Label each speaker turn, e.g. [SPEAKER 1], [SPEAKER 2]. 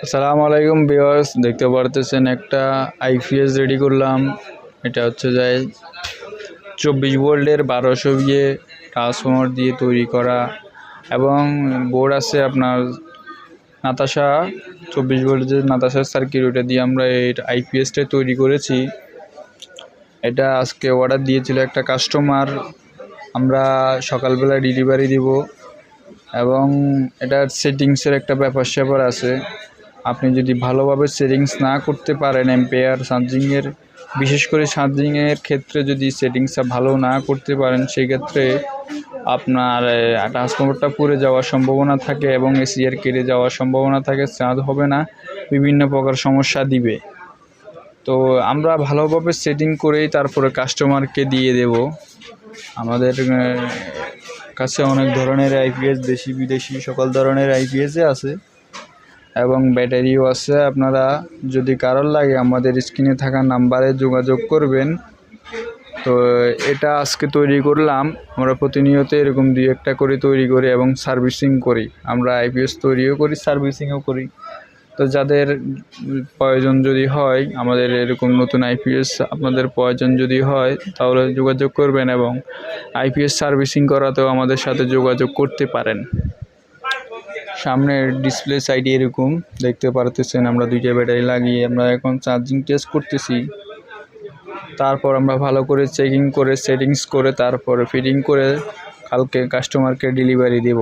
[SPEAKER 1] আসসালামু আলাইকুম ভিউয়ার্স, দেখতে পারতেছেন একটা আইপিএস রেডি করলাম। এটা হচ্ছে যায় 24 ভোল্টের 1200 বিয়ে ট্রান্সফরমার দিয়ে তৈরি করা, এবং বোর্ড আছে আপনার নাতাশা 24 ভোল্টের নাতাশা সার্কিট, ওটা দিয়ে আমরা এই আইপিএসটা তৈরি করেছি। এটা আজকে অর্ডার দিয়েছিল একটা কাস্টমার, আমরা সকালবেলা ডেলিভারি দিব। এবং এটার সেটিংসের একটা ব্যাপার আছে। আপনি যদি ভালোভাবে সেটিংস না করতে পারেন, এম্পেয়ার চার্জিংয়ের, বিশেষ করে চার্জিংয়ের ক্ষেত্রে যদি সেটিংসটা ভালো না করতে পারেন, সেক্ষেত্রে আপনার ট্রান্সফরমারটা পুড়ে যাওয়ার সম্ভাবনা থাকে এবং এসিআর কেটে যাওয়ার সম্ভাবনা থাকে, চার্জ হবে না, বিভিন্ন প্রকার সমস্যা দিবে। তো আমরা ভালোভাবে সেটিং করেই তারপরে কাস্টমারকে দিয়ে দেব। আমাদের কাছে অনেক ধরনের আইপিএস, দেশি বিদেশি সকল ধরনের আইপিএসে আছে এবং ব্যাটারিও আছে। আপনারা যদি কারোর লাগে আমাদের স্ক্রিনে থাকা নাম্বারে যোগাযোগ করবেন। তো এটা আজকে তৈরি করলাম। আমরা প্রতিনিয়ত এরকম 2-1টা করে তৈরি করি এবং সার্ভিসিং করি। আমরা আইপিএস তৈরিও করি, সার্ভিসিংও করি। তো যাদের প্রয়োজন যদি হয়, আমাদের এরকম নতুন আইপিএস আপনাদের প্রয়োজন যদি হয়, তাহলে যোগাযোগ করবেন এবং আইপিএস সার্ভিসিং করাতেও আমাদের সাথে যোগাযোগ করতে পারেন। সামনের ডিসপ্লে সাইডে এরকম দেখতে পারতেছেন, আমরা 2টা ব্যাটারি লাগিয়ে আমরা এখন চার্জিং টেস্ট করতেছি। তারপর আমরা ভালো করে চেকিং করে সেটিংস করে তারপরে ফিটিং করে কালকে কাস্টমারকে ডেলিভারি দেব।